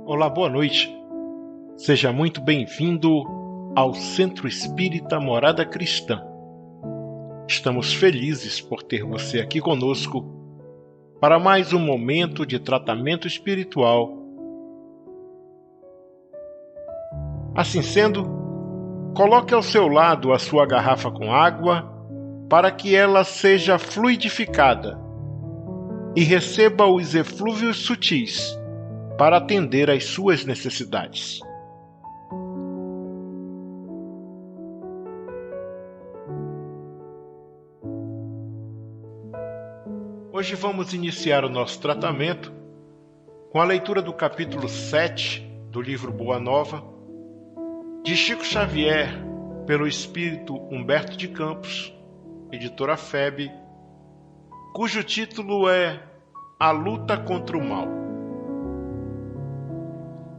Olá, boa noite. Seja muito bem-vindo ao Centro Espírita Morada Cristã. Estamos felizes por ter você aqui conosco para mais um momento de tratamento espiritual. Assim sendo, coloque ao seu lado a sua garrafa com água para que ela seja fluidificada e receba os eflúvios sutis para atender às suas necessidades. Hoje vamos iniciar o nosso tratamento com a leitura do capítulo 7 do livro Boa Nova, de Chico Xavier, pelo espírito Humberto de Campos, editora FEB, cujo título é A Luta contra o Mal.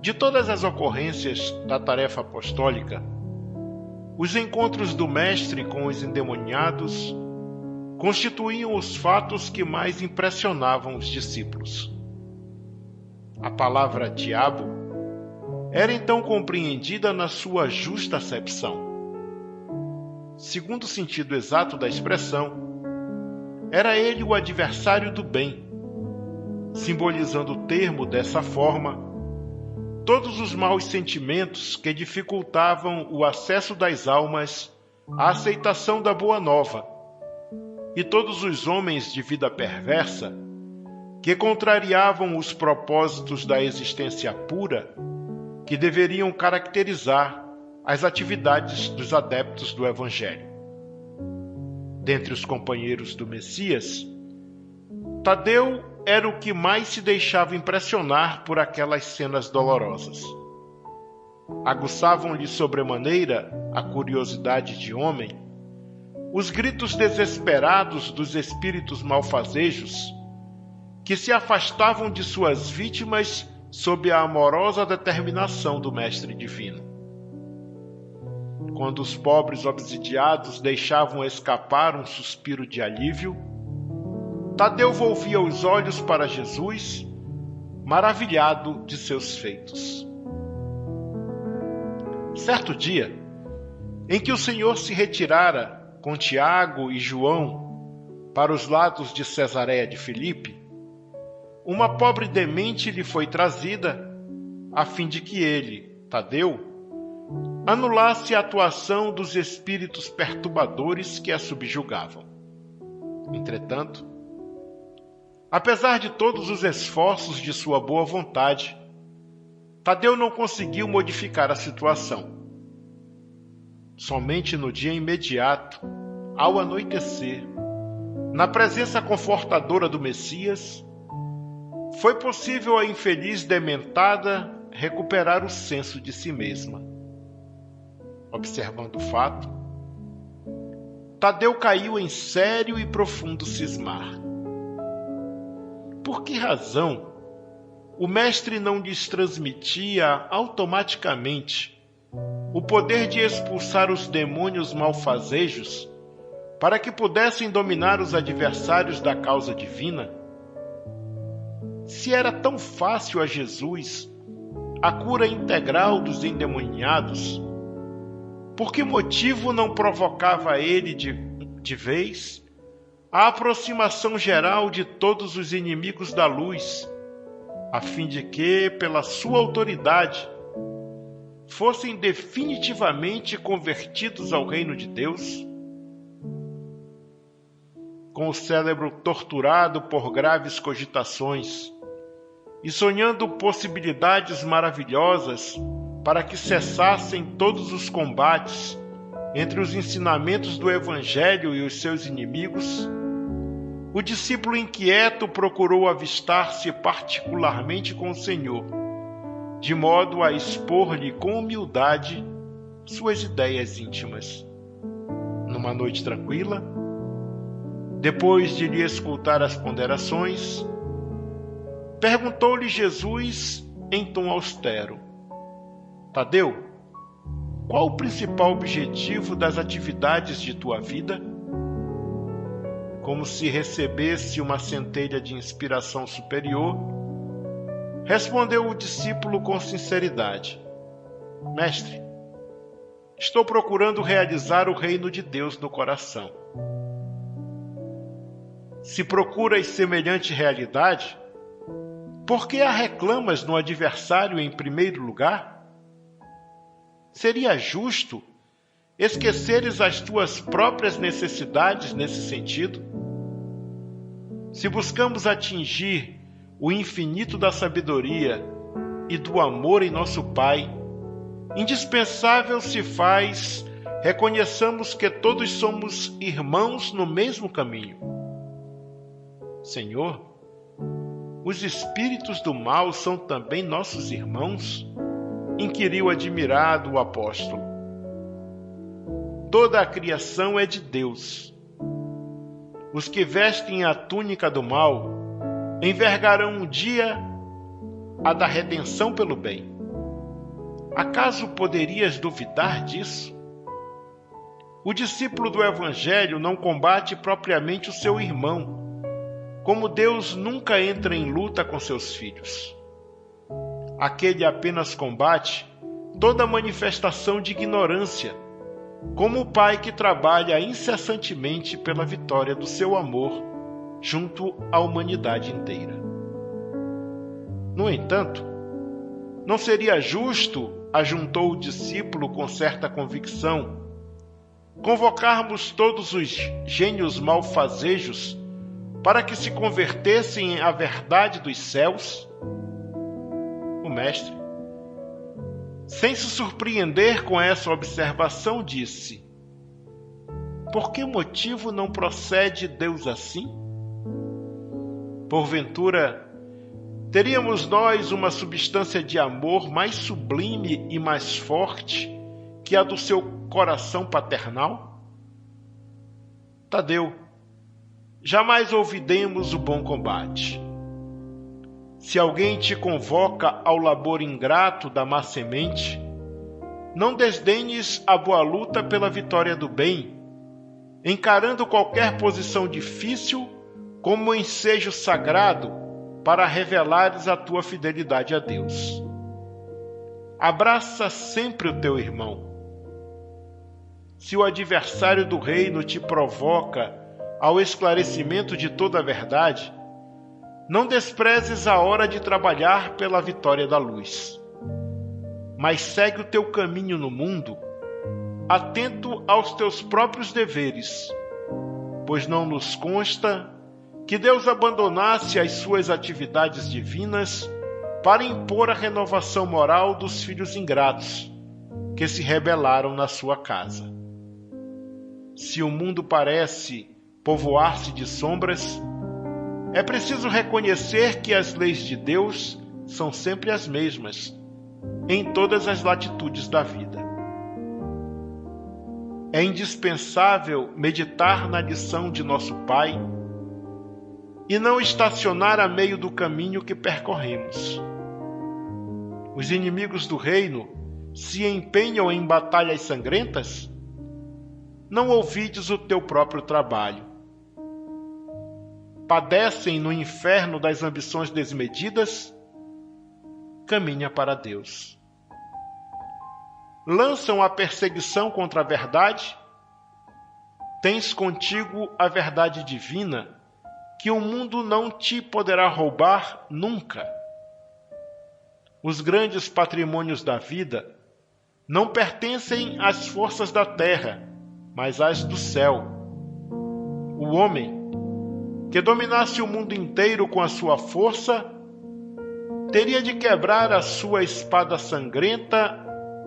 De todas as ocorrências da tarefa apostólica, os encontros do Mestre com os endemoniados constituíam os fatos que mais impressionavam os discípulos. A palavra diabo era então compreendida na sua justa acepção. Segundo o sentido exato da expressão, era ele o adversário do bem, simbolizando o termo dessa forma todos os maus sentimentos que dificultavam o acesso das almas à aceitação da Boa Nova, e todos os homens de vida perversa que contrariavam os propósitos da existência pura que deveriam caracterizar as atividades dos adeptos do Evangelho. Dentre os companheiros do Messias, Tadeu era o que mais se deixava impressionar por aquelas cenas dolorosas. Aguçavam-lhe sobremaneira a curiosidade de homem os gritos desesperados dos espíritos malfazejos que se afastavam de suas vítimas sob a amorosa determinação do Mestre Divino. Quando os pobres obsidiados deixavam escapar um suspiro de alívio, Tadeu volvia os olhos para Jesus, maravilhado de seus feitos. Certo dia, em que o Senhor se retirara com Tiago e João para os lados de Cesareia de Filipe, uma pobre demente lhe foi trazida, a fim de que ele, Tadeu, anulasse a atuação dos espíritos perturbadores que a subjugavam. Entretanto, apesar de todos os esforços de sua boa vontade, Tadeu não conseguiu modificar a situação. Somente no dia imediato, ao anoitecer, na presença confortadora do Messias, foi possível à infeliz dementada recuperar o senso de si mesma. Observando o fato, Tadeu caiu em sério e profundo cismar. Por que razão o Mestre não lhes transmitia automaticamente o poder de expulsar os demônios malfazejos para que pudessem dominar os adversários da causa divina? Se era tão fácil a Jesus a cura integral dos endemoniados, por que motivo não provocava ele de vez a aproximação geral de todos os inimigos da luz, a fim de que, pela sua autoridade, fossem definitivamente convertidos ao reino de Deus? Com o cérebro torturado por graves cogitações e sonhando possibilidades maravilhosas para que cessassem todos os combates entre os ensinamentos do Evangelho e os seus inimigos, o discípulo inquieto procurou avistar-se particularmente com o Senhor, de modo a expor-lhe com humildade suas ideias íntimas. Numa noite tranquila, depois de lhe escutar as ponderações, perguntou-lhe Jesus em tom austero: Tadeu, qual o principal objetivo das atividades de tua vida? Como se recebesse uma centelha de inspiração superior, Respondeu o discípulo com sinceridade: Mestre, estou procurando realizar o reino de Deus no coração. Se procuras semelhante realidade, por que a reclamas no adversário em primeiro lugar? Seria justo esqueceres as tuas próprias necessidades nesse sentido? Se buscamos atingir o infinito da sabedoria e do amor em nosso Pai, indispensável se faz reconheçamos que todos somos irmãos no mesmo caminho. Senhor, os espíritos do mal são também nossos irmãos? Inquiriu admirado o apóstolo. Toda a criação é de Deus. Os que vestem a túnica do mal envergarão um dia a da redenção pelo bem. Acaso poderias duvidar disso? O discípulo do Evangelho não combate propriamente o seu irmão, como Deus nunca entra em luta com seus filhos. Aquele apenas combate toda manifestação de ignorância, como o pai que trabalha incessantemente pela vitória do seu amor junto à humanidade inteira. No entanto, não seria justo, ajuntou o discípulo com certa convicção, convocarmos todos os gênios malfazejos para que se convertessem à verdade dos céus? O mestre, sem se surpreender com essa observação, disse: por que motivo não procede Deus assim? Porventura, teríamos nós uma substância de amor mais sublime e mais forte que a do seu coração paternal? Tadeu, jamais olvidemos o bom combate. Se alguém te convoca ao labor ingrato da má semente, não desdenhes a boa luta pela vitória do bem, encarando qualquer posição difícil como um ensejo sagrado para revelares a tua fidelidade a Deus. Abraça sempre o teu irmão. Se o adversário do reino te provoca ao esclarecimento de toda a verdade, não desprezes a hora de trabalhar pela vitória da luz, mas segue o teu caminho no mundo, atento aos teus próprios deveres, pois não nos consta que Deus abandonasse as suas atividades divinas para impor a renovação moral dos filhos ingratos que se rebelaram na sua casa. Se o mundo parece povoar-se de sombras, é preciso reconhecer que as leis de Deus são sempre as mesmas, em todas as latitudes da vida. É indispensável meditar na lição de nosso Pai e não estacionar a meio do caminho que percorremos. Os inimigos do reino se empenham em batalhas sangrentas? Não ouvides o teu próprio trabalho. Padecem no inferno das ambições desmedidas? Caminha para Deus. Lançam a perseguição contra a verdade? Tens contigo a verdade divina, que o mundo não te poderá roubar nunca. Os grandes patrimônios da vida não pertencem às forças da terra, mas às do céu. O homem que dominasse o mundo inteiro com a sua força, teria de quebrar a sua espada sangrenta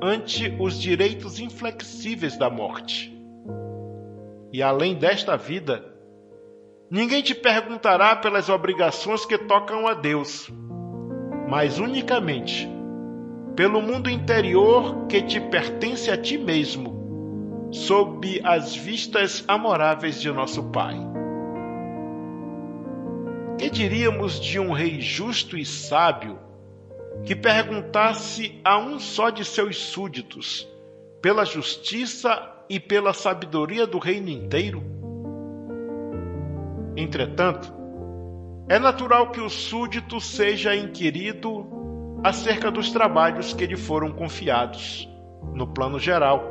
ante os direitos inflexíveis da morte. E além desta vida, ninguém te perguntará pelas obrigações que tocam a Deus, mas unicamente pelo mundo interior que te pertence a ti mesmo, sob as vistas amoráveis de nosso Pai. Que diríamos de um rei justo e sábio que perguntasse a um só de seus súditos pela justiça e pela sabedoria do reino inteiro? Entretanto, é natural que o súdito seja inquirido acerca dos trabalhos que lhe foram confiados, no plano geral,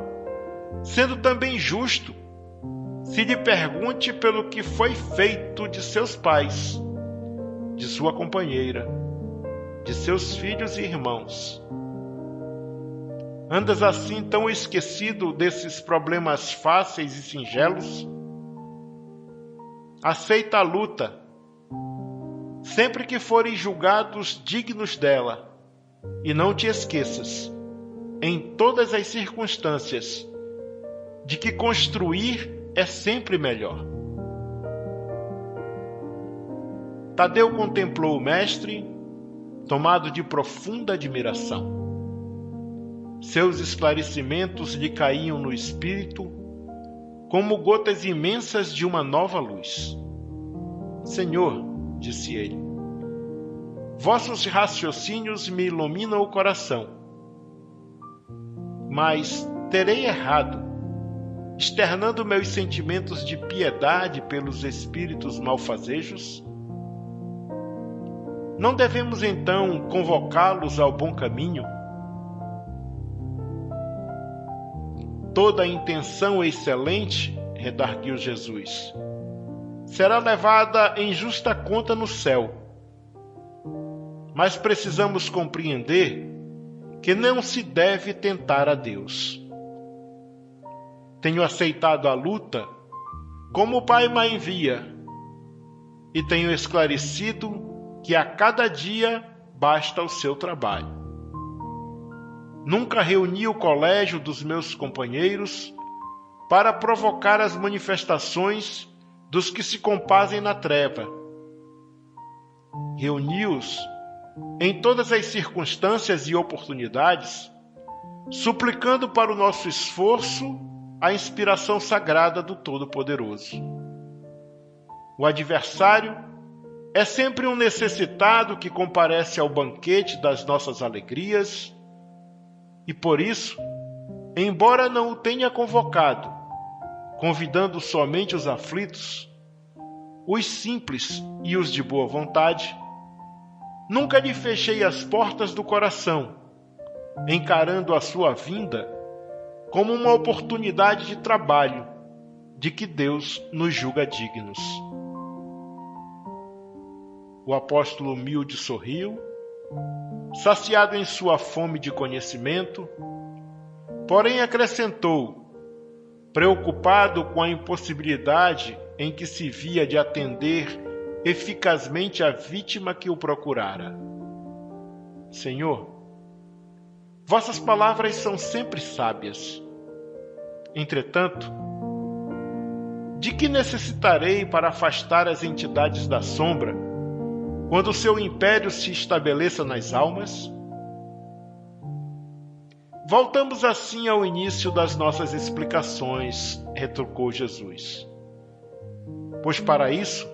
sendo também justo se lhe pergunte pelo que foi feito de seus pais, de sua companheira, de seus filhos e irmãos. Andas assim tão esquecido desses problemas fáceis e singelos? Aceita a luta, sempre que forem julgados dignos dela, e não te esqueças, em todas as circunstâncias, de que construir é sempre melhor. Tadeu contemplou o mestre, tomado de profunda admiração. Seus esclarecimentos lhe caíam no espírito como gotas imensas de uma nova luz. Senhor, disse ele, vossos raciocínios me iluminam o coração, mas terei errado, externando meus sentimentos de piedade pelos espíritos malfazejos? Não devemos então convocá-los ao bom caminho? Toda intenção excelente, redarguiu Jesus, será levada em justa conta no céu. Mas precisamos compreender que não se deve tentar a Deus. Tenho aceitado a luta como o Pai me envia e tenho esclarecido que a cada dia basta o seu trabalho. Nunca reuni o colégio dos meus companheiros para provocar as manifestações dos que se compazem na treva. Reuni-os em todas as circunstâncias e oportunidades, suplicando para o nosso esforço a inspiração sagrada do Todo-Poderoso. O adversário é sempre um necessitado que comparece ao banquete das nossas alegrias, e por isso, embora não o tenha convocado, convidando somente os aflitos, os simples e os de boa vontade, nunca lhe fechei as portas do coração, encarando a sua vinda como uma oportunidade de trabalho de que Deus nos julga dignos. O apóstolo humilde sorriu, saciado em sua fome de conhecimento, porém acrescentou, preocupado com a impossibilidade em que se via de atender eficazmente a vítima que o procurara. Senhor, vossas palavras são sempre sábias. Entretanto, de que necessitarei para afastar as entidades da sombra, quando o seu império se estabeleça nas almas? Voltamos assim ao início das nossas explicações, retrucou Jesus. Pois para isso,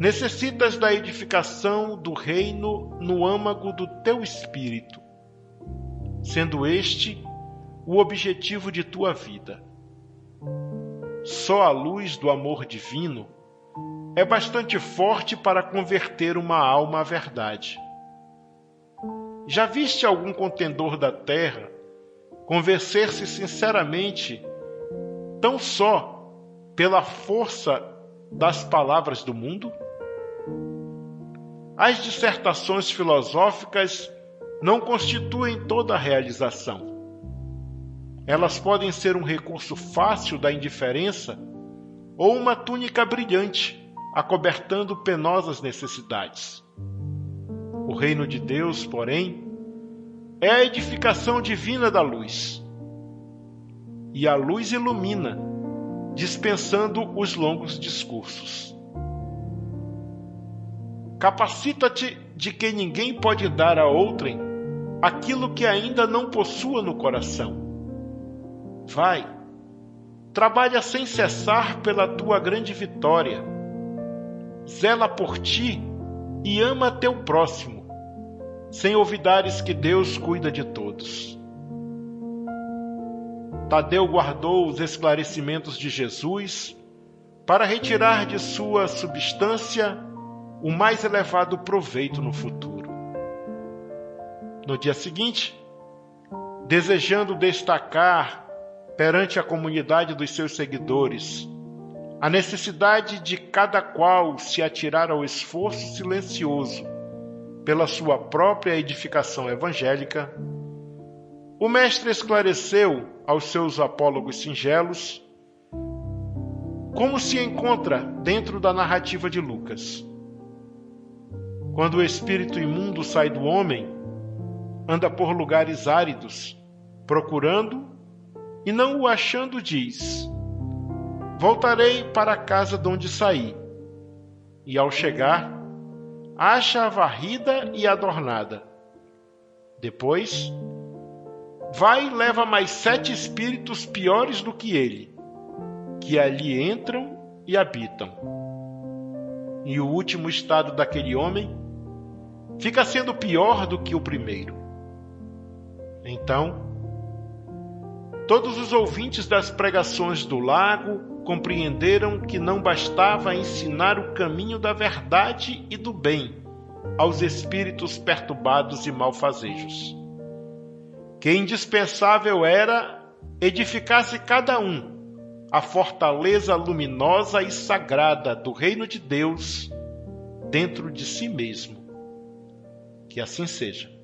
necessitas da edificação do reino no âmago do teu espírito, sendo este o objetivo de tua vida. Só a luz do amor divino é bastante forte para converter uma alma à verdade. Já viste algum contendor da terra convencer-se sinceramente tão só pela força das palavras do mundo? As dissertações filosóficas não constituem toda a realização. Elas podem ser um recurso fácil da indiferença ou uma túnica brilhante, acobertando penosas necessidades. O reino de Deus, porém, é a edificação divina da luz. E a luz ilumina, dispensando os longos discursos. Capacita-te de que ninguém pode dar a outrem aquilo que ainda não possua no coração. Vai, trabalha sem cessar pela tua grande vitória. Zela por ti e ama teu próximo, sem olvidares que Deus cuida de todos. Tadeu guardou os esclarecimentos de Jesus para retirar de sua substância o mais elevado proveito no futuro. No dia seguinte, desejando destacar perante a comunidade dos seus seguidores a necessidade de cada qual se atirar ao esforço silencioso pela sua própria edificação evangélica, o mestre esclareceu aos seus apólogos singelos como se encontra dentro da narrativa de Lucas. Quando o espírito imundo sai do homem, anda por lugares áridos, procurando, e não o achando, diz: voltarei para a casa de onde saí. E ao chegar, acha-a varrida e adornada. Depois, vai e leva mais 7 espíritos piores do que ele, que ali entram e habitam. E o último estado daquele homem fica sendo pior do que o primeiro. Então, todos os ouvintes das pregações do lago compreenderam que não bastava ensinar o caminho da verdade e do bem aos espíritos perturbados e malfazejos, que indispensável era edificar-se cada um a fortaleza luminosa e sagrada do reino de Deus dentro de si mesmo. Que assim seja.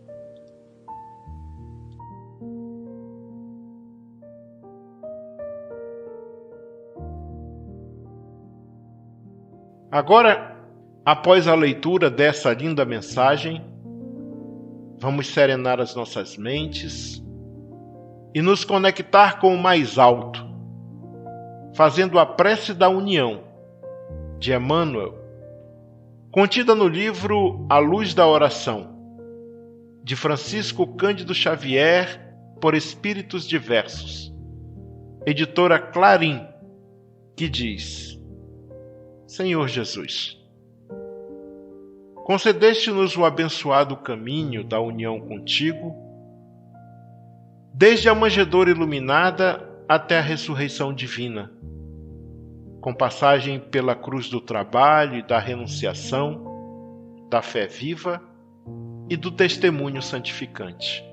Agora, após a leitura dessa linda mensagem, vamos serenar as nossas mentes e nos conectar com o mais alto, fazendo a prece da união de Emmanuel, contida no livro A Luz da Oração, de Francisco Cândido Xavier, por Espíritos Diversos, editora Clarim, que diz: Senhor Jesus, concedeste-nos o abençoado caminho da união contigo, desde a manjedoura iluminada até a ressurreição divina, com passagem pela cruz do trabalho e da renunciação, da fé viva e do testemunho santificante.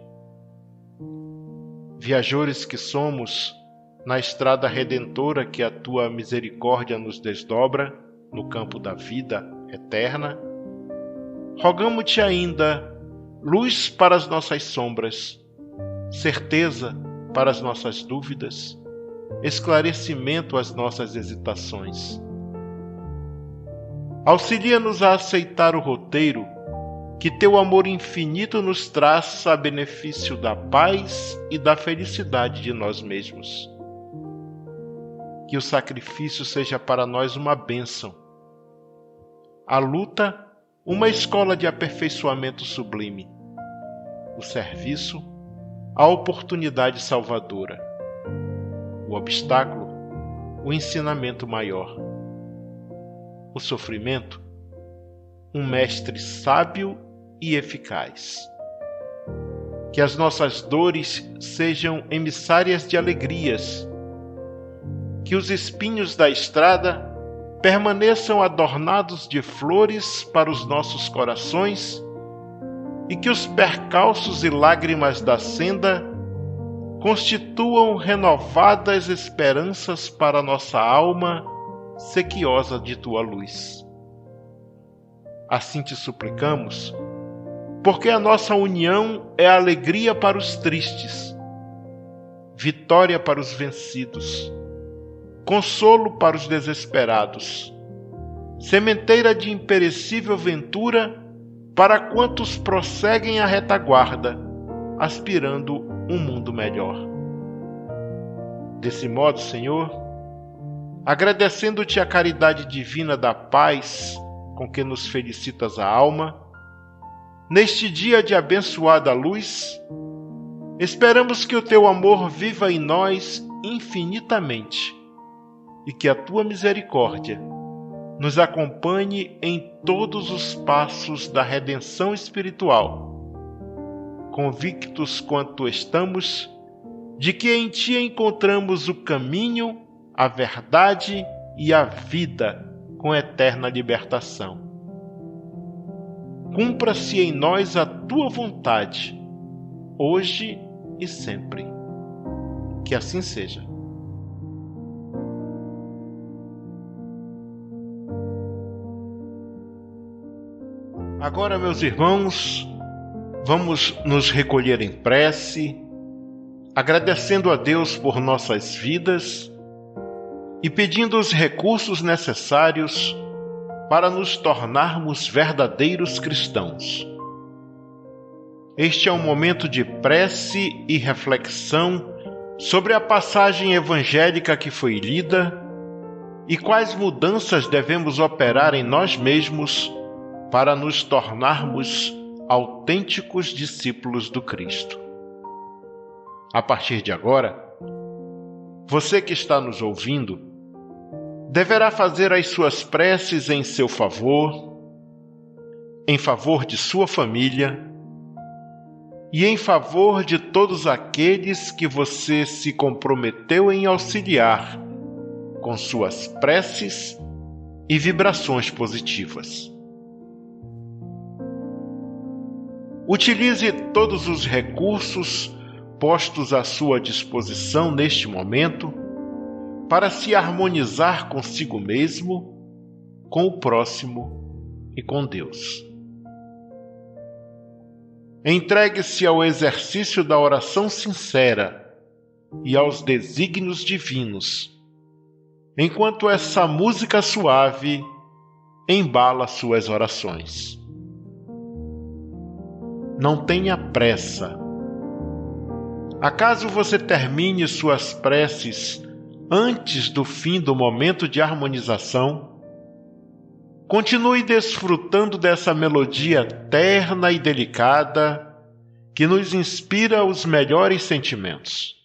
Viajores que somos na estrada redentora que a tua misericórdia nos desdobra no campo da vida eterna, rogamo-te ainda luz para as nossas sombras, certeza para as nossas dúvidas, esclarecimento às nossas hesitações. Auxilia-nos a aceitar o roteiro que teu amor infinito nos traz a benefício da paz e da felicidade de nós mesmos. Que o sacrifício seja para nós uma bênção, a luta uma escola de aperfeiçoamento sublime, o serviço a oportunidade salvadora, o obstáculo o ensinamento maior, o sofrimento um mestre sábio e eficaz. Que as nossas dores sejam emissárias de alegrias, que os espinhos da estrada permaneçam adornados de flores para os nossos corações e que os percalços e lágrimas da senda constituam renovadas esperanças para nossa alma sequiosa de tua luz. Assim te suplicamos, porque a nossa união é alegria para os tristes, vitória para os vencidos, consolo para os desesperados, sementeira de imperecível ventura para quantos prosseguem a retaguarda, aspirando um mundo melhor. Desse modo, Senhor, agradecendo-te a caridade divina da paz com que nos felicitas a alma, neste dia de abençoada luz, esperamos que o teu amor viva em nós infinitamente e que a tua misericórdia nos acompanhe em todos os passos da redenção espiritual, convictos quanto estamos de que em ti encontramos o caminho, a verdade e a vida com eterna libertação. cumpra-se em nós a tua vontade, hoje e sempre. Que assim seja. Agora, meus irmãos, vamos nos recolher em prece, agradecendo a Deus por nossas vidas e pedindo os recursos necessários para nos tornarmos verdadeiros cristãos. Este é um momento de prece e reflexão sobre a passagem evangélica que foi lida e quais mudanças devemos operar em nós mesmos para nos tornarmos autênticos discípulos do Cristo. A partir de agora, você que está nos ouvindo deverá fazer as suas preces em seu favor, em favor de sua família e em favor de todos aqueles que você se comprometeu em auxiliar com suas preces e vibrações positivas. Utilize todos os recursos postos à sua disposição neste momento para se harmonizar consigo mesmo, com o próximo e com Deus. Entregue-se ao exercício da oração sincera e aos desígnios divinos, enquanto essa música suave embala suas orações. Não tenha pressa. Acaso você termine suas preces antes do fim do momento de harmonização, continue desfrutando dessa melodia terna e delicada que nos inspira os melhores sentimentos.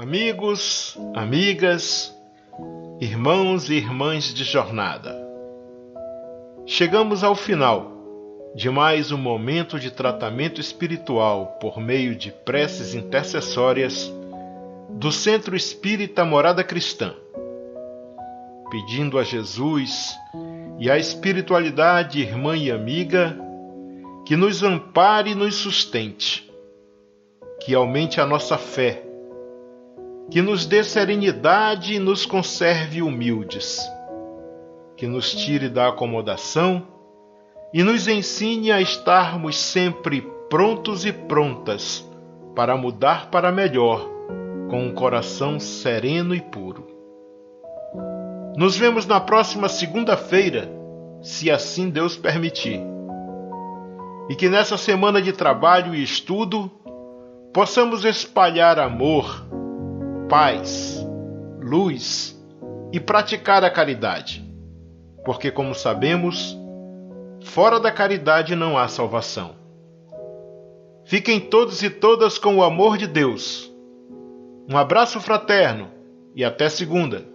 Amigos, amigas, irmãos e irmãs de jornada, chegamos ao final de mais um momento de tratamento espiritual por meio de preces intercessórias do Centro Espírita Morada Cristã, pedindo a Jesus e à espiritualidade irmã e amiga que nos ampare e nos sustente, que aumente a nossa fé, que nos dê serenidade e nos conserve humildes, que nos tire da acomodação e nos ensine a estarmos sempre prontos e prontas para mudar para melhor, com um coração sereno e puro. Nos vemos na próxima segunda-feira, se assim Deus permitir. E que nessa semana de trabalho e estudo possamos espalhar amor, paz, luz e praticar a caridade, porque, como sabemos, fora da caridade não há salvação. Fiquem todos e todas com o amor de Deus. Um abraço fraterno e até segunda.